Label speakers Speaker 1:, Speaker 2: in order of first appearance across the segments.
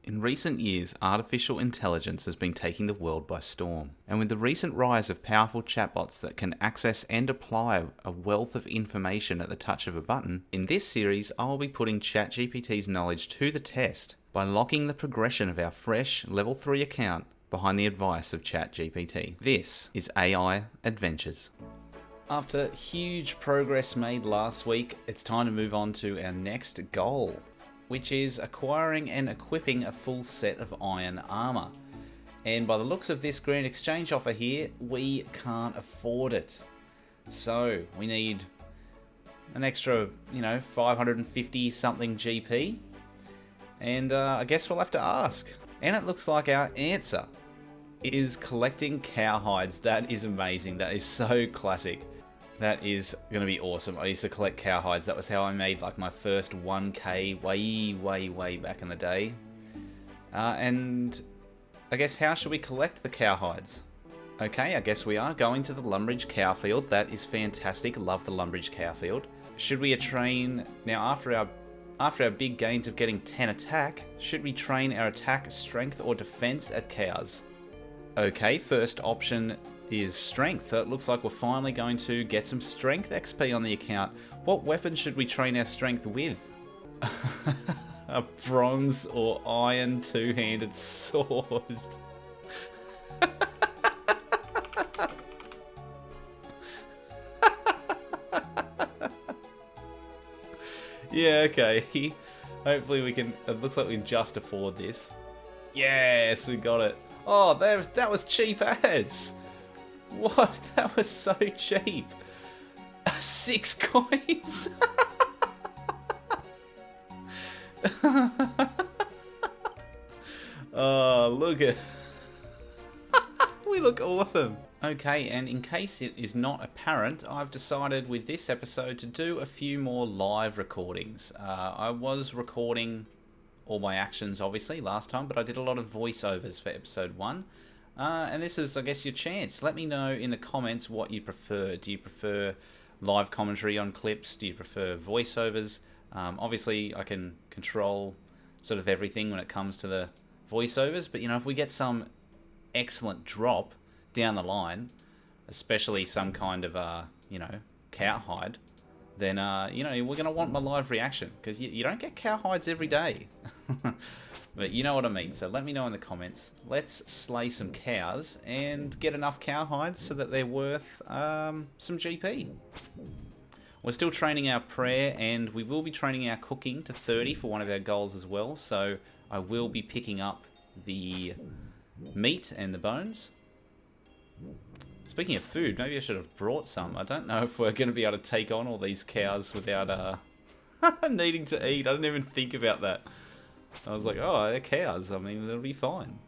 Speaker 1: In recent years, artificial intelligence has been taking the world by storm. And with the recent rise of powerful chatbots that can access and apply a wealth of information at the touch of a button, in this series I'll be putting ChatGPT's knowledge to the test by locking the progression of our fresh Level 3 account behind the advice of ChatGPT. This is AI Adventures. After huge progress made last week, it's time to move on to our next goal, which is acquiring and equipping a full set of iron armor. And by the looks of this grand exchange offer here, we can't afford it. So we need an extra, 550 something GP. And I guess we'll have to ask. And it looks like our answer is collecting cowhides. That is amazing. That is so classic. That is going to be awesome. I used to collect cowhides. That was how I made like my first 1k way back in the day. And I guess how should we collect the cowhides? Okay, I guess we are going to the Lumbridge cow field. That is fantastic. Love the Lumbridge cow field. Should we train now after our big gains of getting 10 attack? Should we train our attack, strength, or defense at cows? Okay, first option is strength. So it looks like we're finally going to get some strength XP on the account. What weapon should we train our strength with? A bronze or iron two-handed sword. Yeah, okay. Hopefully we can... It looks like we can just afford this. Yes, we got it. Oh, that was cheap as. What? That was so cheap. 6 coins. Oh, look at... We look awesome. Okay, and in case it is not apparent, I've decided with this episode to do a few more live recordings. I was recording all my actions, obviously, last time, but I did a lot of voiceovers for episode 1. And this is, I guess, your chance. Let me know in the comments what you prefer. Do you prefer live commentary on clips? Do you prefer voiceovers? Obviously, I can control sort of everything when it comes to the voiceovers. But, if we get some excellent drop down the line, especially some kind of, cowhide, then, we're going to want my live reaction. Because you don't get cowhides every day. But you know what I mean, so let me know in the comments. Let's slay some cows and get enough cowhides so that they're worth some GP. We're still training our prayer, and we will be training our cooking to 30 for one of our goals as well. So I will be picking up the meat and the bones. Speaking of food, maybe I should have brought some. I don't know if we're going to be able to take on all these cows without needing to eat. I didn't even think about that. I was like, oh, they're cows. I mean, it'll be fine.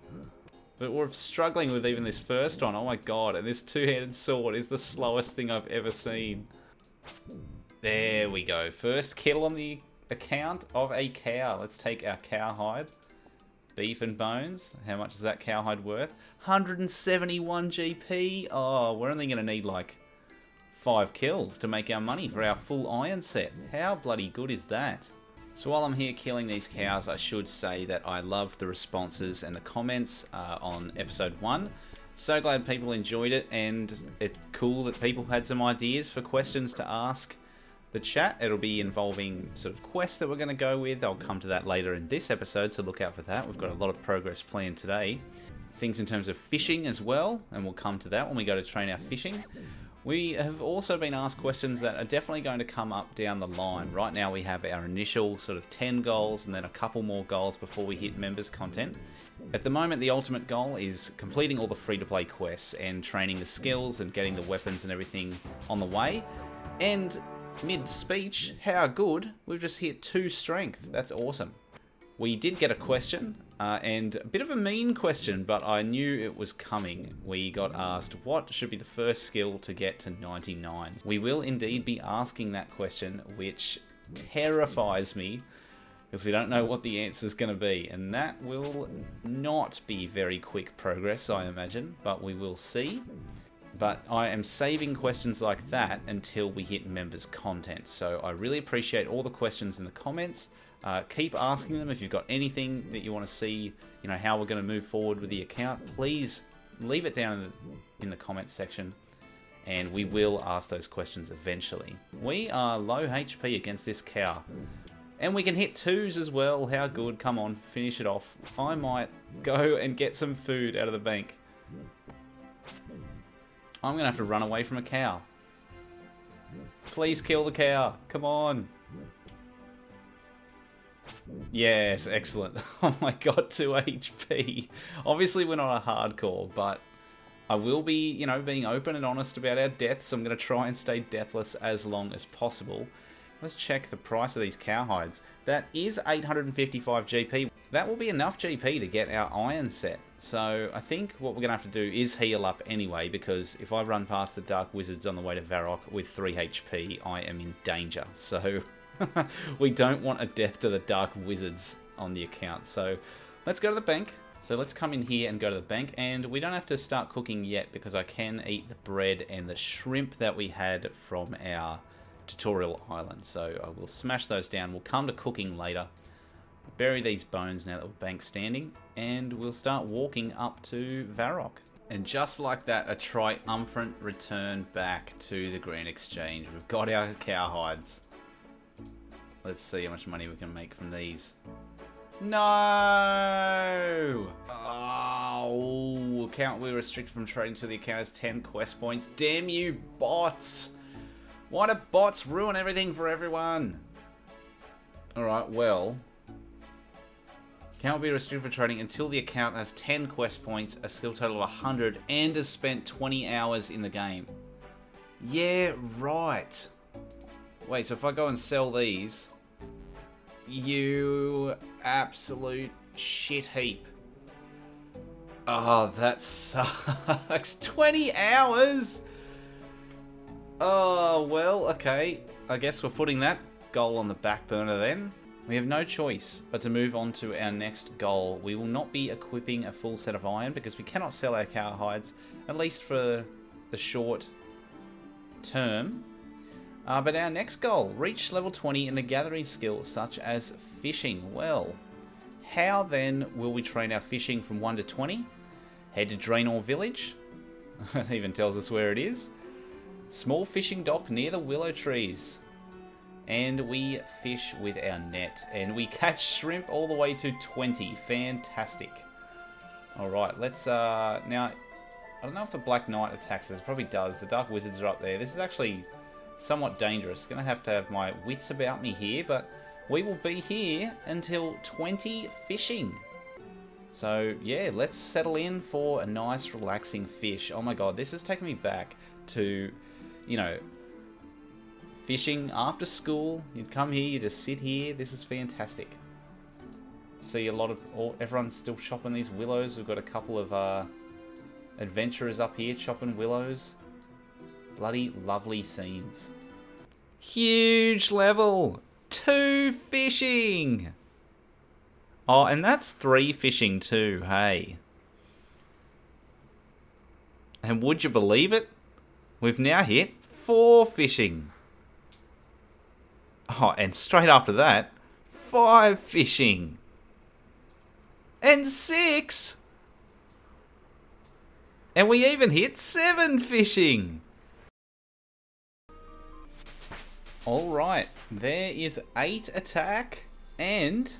Speaker 1: But we're struggling with even this first one. Oh my god, and this two-handed sword is the slowest thing I've ever seen. There we go. First kill on the account of a cow. Let's take our cowhide. Beef and bones. How much is that cowhide worth? 171 GP. Oh, we're only going to need like 5 kills to make our money for our full iron set. How bloody good is that? So while I'm here killing these cows, I should say that I love the responses and the comments on episode 1. So glad people enjoyed it, and it's cool that people had some ideas for questions to ask the chat. It'll be involving sort of quests that we're going to go with. I'll come to that later in this episode, so look out for that. We've got a lot of progress planned today. Things in terms of fishing as well, and we'll come to that when we go to train our fishing. We have also been asked questions that are definitely going to come up down the line. Right now we have our initial sort of 10 goals and then a couple more goals before we hit members content. At the moment, the ultimate goal is completing all the free-to-play quests and training the skills and getting the weapons and everything on the way. And mid-speech, how good, we've just hit 2 strength. That's awesome. We did get a question, and a bit of a mean question, but I knew it was coming. We got asked, what should be the first skill to get to 99? We will indeed be asking that question, which terrifies me, because we don't know what the answer is going to be. And that will not be very quick progress, I imagine, but we will see. But I am saving questions like that until we hit members content. So I really appreciate all the questions in the comments. Keep asking them if you've got anything that you want to see, you know, how we're going to move forward with the account. Please leave it down in the comments section, and we will ask those questions eventually. We are low HP against this cow, and we can hit 2s as well. How good. Come on, finish it off. I might go and get some food out of the bank. I'm going to have to run away from a cow. Please kill the cow. Come on. Yes, excellent. Oh my god, 2 HP. Obviously we're not a hardcore, but I will be, you know, being open and honest about our deaths. I'm going to try and stay deathless as long as possible. Let's check the price of these cowhides. That is 855 GP. That will be enough GP to get our iron set. So I think what we're going to have to do is heal up anyway, because if I run past the Dark Wizards on the way to Varrock with 3 HP, I am in danger. So we don't want a death to the Dark Wizards on the account. So let's go to the bank. So let's come in here and go to the bank, and we don't have to start cooking yet because I can eat the bread and the shrimp that we had from our tutorial island. So I will smash those down. We'll come to cooking later. Bury these bones now that we're bank standing, and we'll start walking up to Varrock. And just like that, a triumphant return back to the Green Exchange. We've got our cowhides. Let's see how much money we can make from these. No! Oh, account we restricted from trading to the account has 10 quest points. Damn you, bots! Why do bots ruin everything for everyone? Alright, well, account will be restricted for trading until the account has 10 quest points, a skill total of 100, and has spent 20 hours in the game. Yeah, right. Wait, so if I go and sell these, you absolute shit heap. Oh, that sucks. 20 hours? Oh, well, okay. I guess we're putting that goal on the back burner then. We have no choice but to move on to our next goal. We will not be equipping a full set of iron because we cannot sell our cowhides, at least for the short term. But our next goal, reach level 20 in a gathering skill such as fishing. Well, how then will we train our fishing from 1 to 20? Head to Draenor Village. It even tells us where it is. Small fishing dock near the willow trees. And we fish with our net. And we catch shrimp all the way to 20. Fantastic. Alright, let's... now, I don't know if the Black Knight attacks us. It probably does. The Dark Wizards are up there. This is actually somewhat dangerous. Gonna have to have my wits about me here, but we will be here until 20 fishing. So yeah, let's settle in for a nice relaxing fish. Oh my god, this is taking me back to, you know, fishing after school. You'd come here, you just sit here. This is fantastic. See a lot of, everyone's still chopping these willows. We've got a couple of adventurers up here chopping willows. Bloody lovely scenes. Huge level! 2 fishing! Oh, and that's 3 fishing too, hey. And would you believe it? We've now hit 4 fishing. Oh, and straight after that, 5 fishing. And 6! And we even hit 7 fishing! Alright, there is 8 attack, and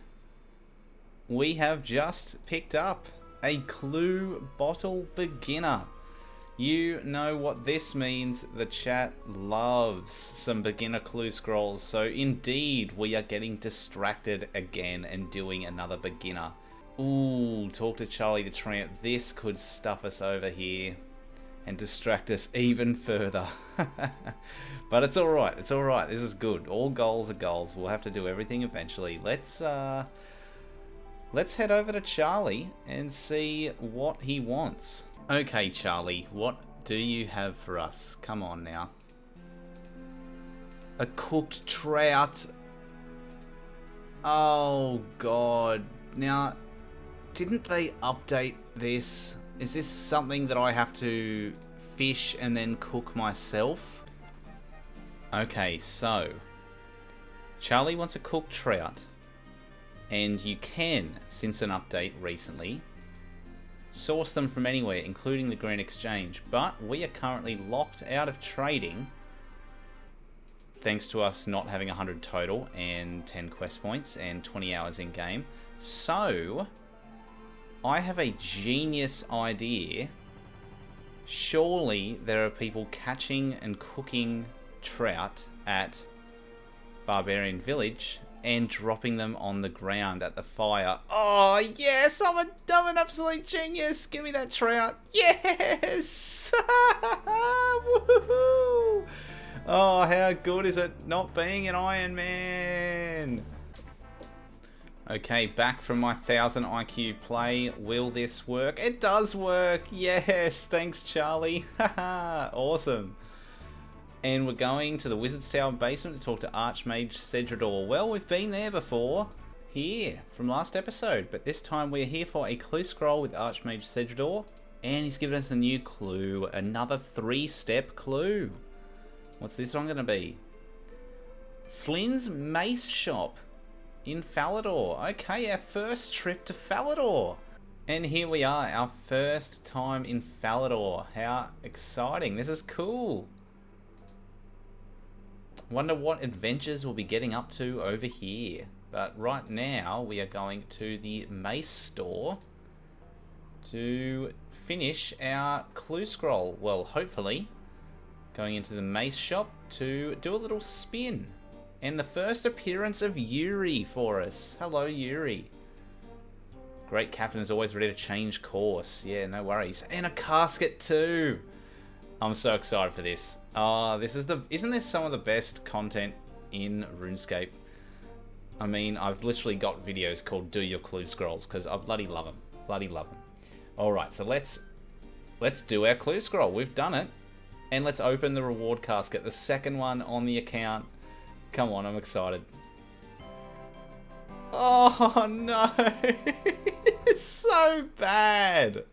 Speaker 1: we have just picked up a clue bottle beginner. You know what this means. The chat loves some beginner clue scrolls, so indeed we are getting distracted again and doing another beginner. Ooh, talk to Charlie the Tramp. This could stuff us over here and distract us even further. But it's alright, it's alright. This is good. All goals are goals. We'll have to do everything eventually. Let's head over to Charlie and see what he wants. Okay, Charlie, what do you have for us? Come on now. A cooked trout. Oh, God. Now, didn't they update this? Is this something that I have to fish and then cook myself? Okay, so Charlie wants a cooked trout. And you can, since an update recently, source them from anywhere, including the Green Exchange. But we are currently locked out of trading, thanks to us not having 100 total and 10 quest points and 20 hours in game. So, I have a genius idea. Surely there are people catching and cooking trout at Barbarian Village and dropping them on the ground at the fire. Oh, yes! I'm an absolute genius! Give me that trout! Yes! Woohoo! Oh, how good is it not being an Iron Man? Okay, back from my 1000 IQ play. Will this work? It does work! Yes! Thanks, Charlie! Awesome! And we're going to the Wizard's Tower basement to talk to Archmage Cedrador. Well, we've been there before. Here, from last episode. But this time we're here for a clue scroll with Archmage Cedrador. And he's given us a new clue. Another 3-step clue. What's this one going to be? Flynn's Mace Shop in Falador. Okay, our first trip to Falador. And here we are, our first time in Falador. How exciting. This is cool. Wonder what adventures we'll be getting up to over here. But right now, we are going to the Mace Store to finish our clue scroll. Well, hopefully, going into the Mace Shop to do a little spin. And the first appearance of Yuri for us. Hello, Yuri. Great captain is always ready to change course. Yeah, no worries. And a casket too. I'm so excited for this. Oh, isn't this some of the best content in RuneScape? I mean, I've literally got videos called Do Your Clue Scrolls because I bloody love them. Bloody love them. Alright, so let's do our clue scroll. We've done it. And let's open the reward casket. The second one on the account. Come on, I'm excited. Oh no! It's so bad!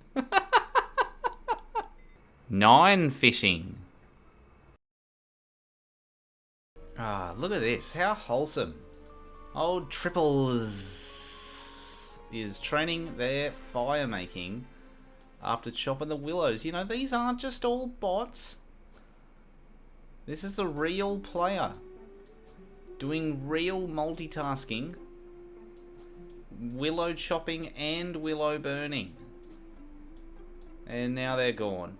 Speaker 1: 9 fishing. Ah, look at this. How wholesome. Old Triples is training their fire making after chopping the willows. You know, these aren't just all bots. This is a real player doing real multitasking, willow chopping and willow burning. And now they're gone.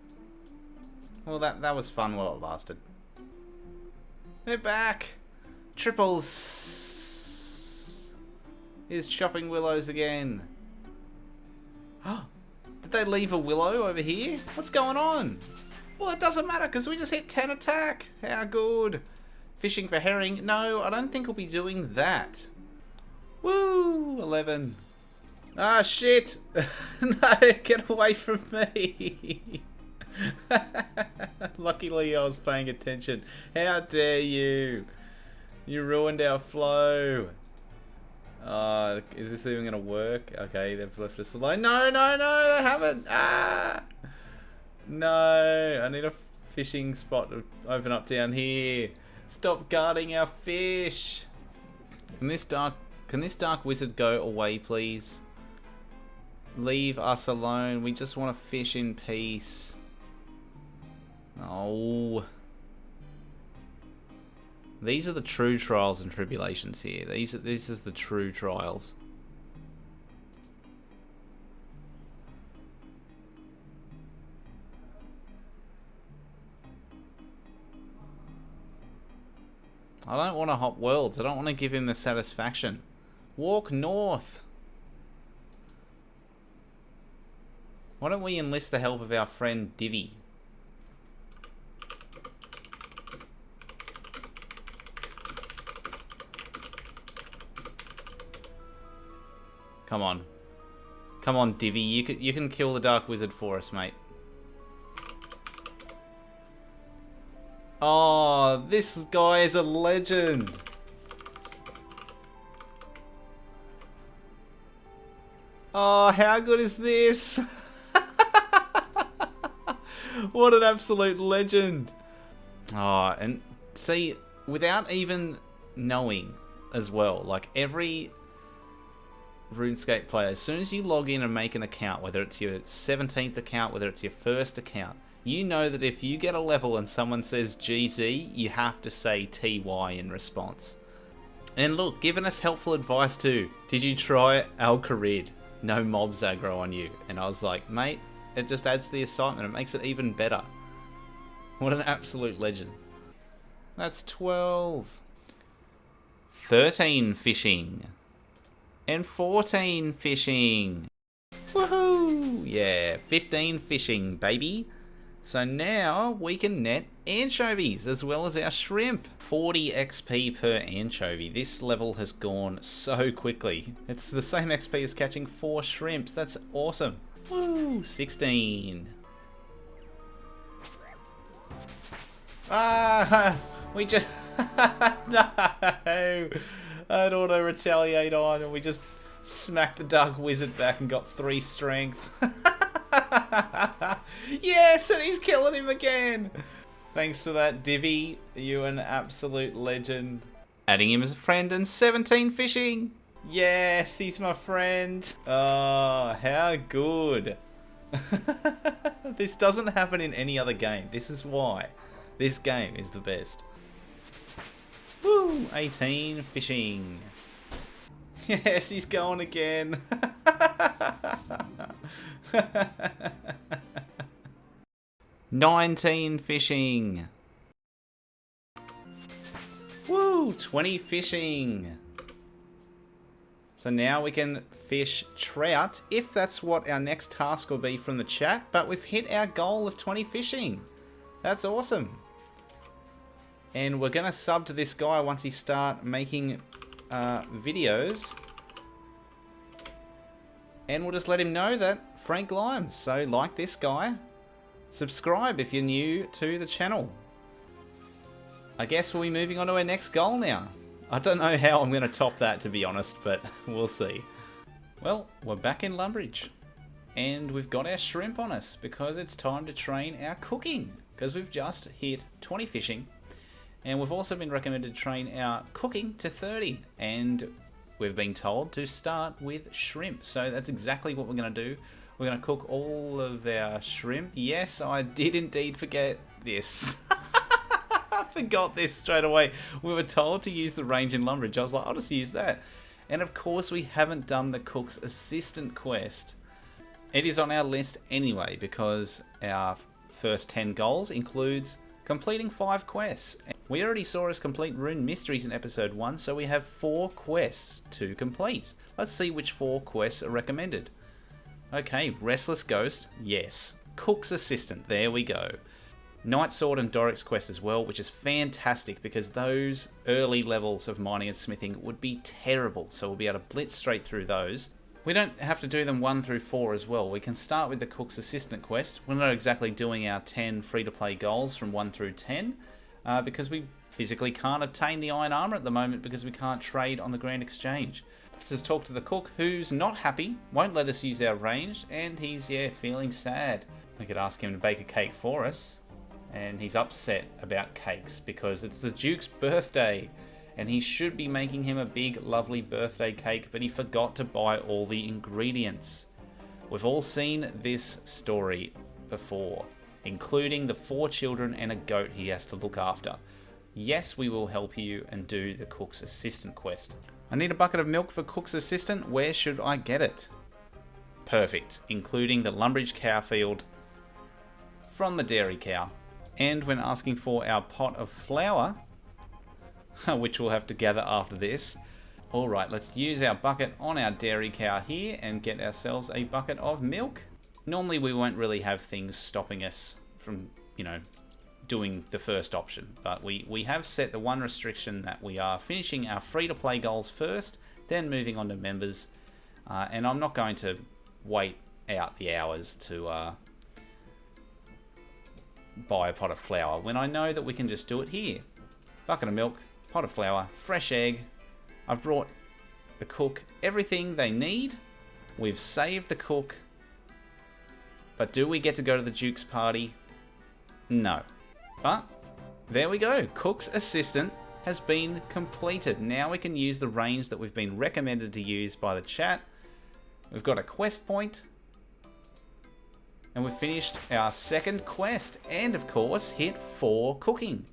Speaker 1: Well, that was fun while it lasted. They're back! Triples is chopping willows again. Did they leave a willow over here? What's going on? Well, it doesn't matter because we just hit 10 attack. How good. Fishing for herring. No, I don't think we'll be doing that. Woo! 11. Ah, shit! No, get away from me! Luckily I was paying attention. How dare you! You ruined our flow. Is this even gonna work? Okay, they've left us alone. No, no, no, they haven't! Ah! No, I need a fishing spot to open up down here. Stop guarding our fish! Can this dark wizard go away, please? Leave us alone. We just want to fish in peace. Oh. These are the true trials and tribulations here. This is the true trials. I don't want to hop worlds. I don't want to give him the satisfaction. Walk north. Why don't we enlist the help of our friend Divvy? Come on. Come on, Divvy. You can kill the Dark Wizard for us, mate. Oh, this guy is a legend. Oh, how good is this? What an absolute legend. Oh, and see, without even knowing as well, like every Runescape player, as soon as you log in and make an account, whether it's your 17th account, whether it's your first account, you know that if you get a level and someone says GZ, you have to say TY in response. And look, giving us helpful advice too. Did you try Al-Kharid? No mobs aggro on you. And I was like, mate, it just adds to the excitement. It makes it even better. What an absolute legend. That's 12. 13 fishing. And 14 fishing. Woohoo! Yeah, 15 fishing, baby. So now we can net anchovies as well as our shrimp. 40 XP per anchovy. This level has gone so quickly. It's the same XP as catching 4 shrimps. That's awesome. Woo! 16. Ah! We just... No! I don't want to retaliate on, and we just smacked the Dark Wizard back and got 3 strength. Yes, and he's killing him again. Thanks for that, Divvy. You an absolute legend. Adding him as a friend and 17 fishing. Yes, he's my friend. Oh, how good. This doesn't happen in any other game. This is why this game is the best. Woo, 18 fishing. Yes, he's going again. 19 fishing. Woo, 20 fishing. So now we can fish trout, if that's what our next task will be from the chat. But we've hit our goal of 20 fishing. That's awesome. And we're going to sub to this guy once he starts making videos. And we'll just let him know that Frank Limes. So like this guy. Subscribe if you're new to the channel. I guess we'll be moving on to our next goal now. I don't know how I'm going to top that, to be honest, but we'll see. Well, we're back in Lumbridge. And we've got our shrimp on us because it's time to train our cooking. Because we've just hit 20 fishing. And we've also been recommended to train our cooking to 30. And we've been told to start with shrimp. So that's exactly what we're going to do. We're going to cook all of our shrimp. Yes, I did indeed forget this. I forgot this straight away. We were told to use the range in Lumbridge. I was like, I'll just use that. And of course, we haven't done the cook's assistant quest. It is on our list anyway, because our first 10 goals includes completing 5 quests. We already saw us complete Rune Mysteries in episode 1, so we have 4 quests to complete. Let's see which 4 quests are recommended. Okay, Restless Ghost, yes. Cook's Assistant, there we go. Night Sword and Doric's quest as well, which is fantastic because those early levels of mining and smithing would be terrible, so we'll be able to blitz straight through those. We don't have to do them 1 through 4 as well. We can start with the Cook's Assistant quest. We're not exactly doing our 10 free-to-play goals from 1 through 10 because we physically can't obtain the iron armor at the moment because we can't trade on the Grand Exchange. Let's just talk to the cook, who's not happy, won't let us use our range, and he's, yeah, feeling sad. We could ask him to bake a cake for us, and he's upset about cakes because it's the Duke's birthday, and he should be making him a big, lovely birthday cake, but he forgot to buy all the ingredients. We've all seen this story before, including the 4 children and a goat he has to look after. Yes, we will help you and do the Cook's Assistant quest. I need a bucket of milk for Cook's Assistant. Where should I get it? Perfect. Including the Lumbridge cow field from the dairy cow. And when asking for our pot of flour, which we'll have to gather after this. Alright, let's use our bucket on our dairy cow here and get ourselves a bucket of milk. Normally we won't really have things stopping us from, you know, doing the first option, but we have set the one restriction that we are finishing our free-to-play goals first, then moving on to members, and I'm not going to wait out the hours to buy a pot of flour when I know that we can just do it here. Bucket of milk, pot of flour, fresh egg. I've brought the cook everything they need. We've saved the cook, but do we get to go to the Duke's party? No. But there we go. Cook's Assistant has been completed. Now we can use the range that we've been recommended to use by the chat We've got a quest point. And we've finished our second quest. And of course, hit 4 cooking.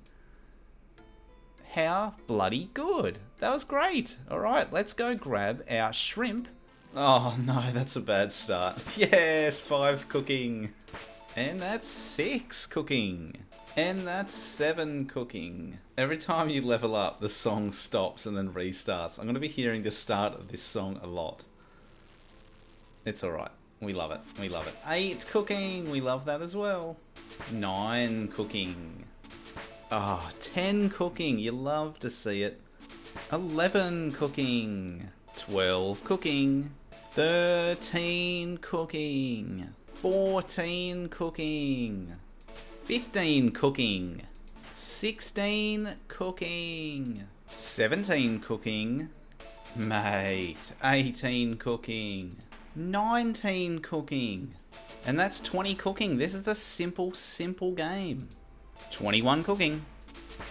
Speaker 1: How bloody good. That was great. Alright, let's go grab our shrimp. Oh no, that's a bad start. Yes, 5 cooking. And that's 6 cooking. And that's 7 cooking. Every time you level up, the song stops and then restarts. I'm going to be hearing the start of this song a lot. It's alright. We love it. We love it. 8 cooking. We love that as well. 9 cooking. Oh, 10 cooking. You love to see it. 11 cooking. 12 cooking. 13 cooking. 14 cooking. 15 cooking. 16 cooking. 17 cooking. Mate. 18 cooking. 19 cooking. And that's 20 cooking. This is the simple game. 21 cooking.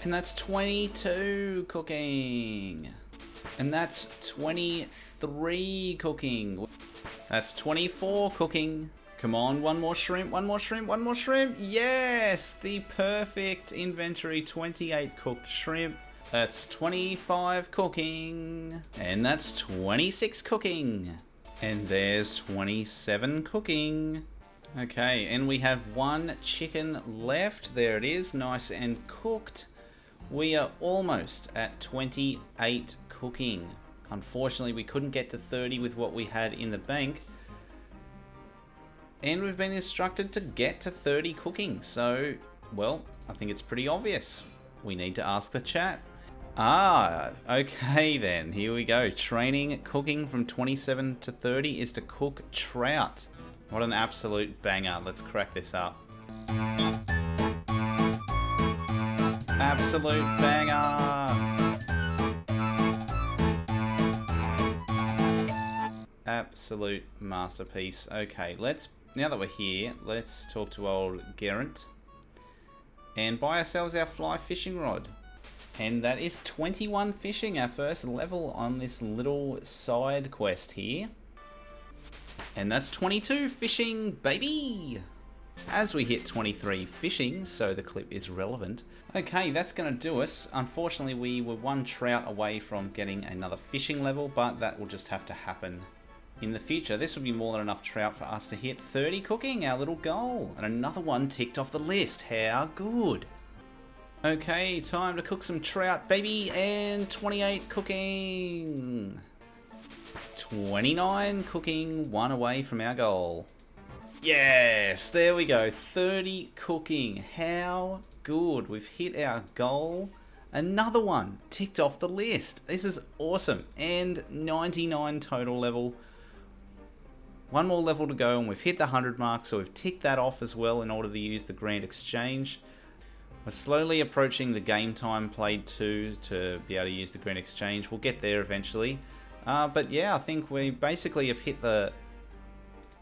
Speaker 1: And that's 22 cooking. And that's 23 cooking. That's 24 cooking. Come on, one more shrimp, one more shrimp, one more shrimp. Yes, the perfect inventory. 28 cooked shrimp. That's 25 cooking. And that's 26 cooking. And there's 27 cooking. Okay, and we have 1 chicken left. There it is, nice and cooked. We are almost at 28 cooking. Unfortunately, we couldn't get to 30 with what we had in the bank. And we've been instructed to get to 30 cooking. So, well, I think it's pretty obvious. We need to ask the chat. Ah, okay then. Here we go. Training cooking from 27 to 30 is to cook trout. What an absolute banger. Let's crack this up. Absolute banger. Absolute masterpiece. Okay, now that we're here, let's talk to old Geraint and buy ourselves our fly fishing rod. And that is 21 fishing, our first level on this little side quest here. And that's 22 fishing, baby! As we hit 23 fishing, so the clip is relevant. Okay, that's going to do us. Unfortunately, we were 1 trout away from getting another fishing level, but that will just have to happen in the future. This will be more than enough trout for us to hit 30 cooking, our little goal. And another one ticked off the list. How good! Okay, time to cook some trout, baby, and 28 cooking. 29 cooking, 1 away from our goal. Yes, there we go, 30 cooking. How good. We've hit our goal. Another one ticked off the list. This is awesome. And 99 total level. 1 more level to go and we've hit the 100 mark, so we've ticked that off as well in order to use the Grand Exchange. We're slowly approaching the game time played 2 to be able to use the Grand Exchange. We'll get there eventually. But yeah, I think we basically have hit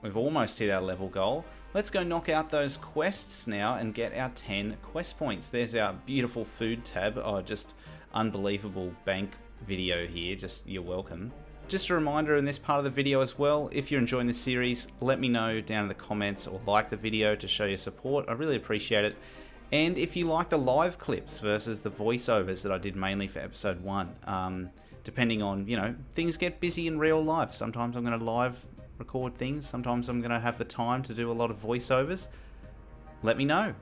Speaker 1: we've almost hit our level goal. Let's go knock out those quests now and get our 10 quest points. There's our beautiful food tab. Oh, just unbelievable bank video here. Just, you're welcome. Just a reminder in this part of the video as well, if you're enjoying this series, let me know down in the comments or like the video to show your support. I really appreciate it. And if you like the live clips versus the voiceovers that I did mainly for episode 1, depending on, you know, things get busy in real life. Sometimes I'm going to live record things. Sometimes I'm going to have the time to do a lot of voiceovers. Let me know.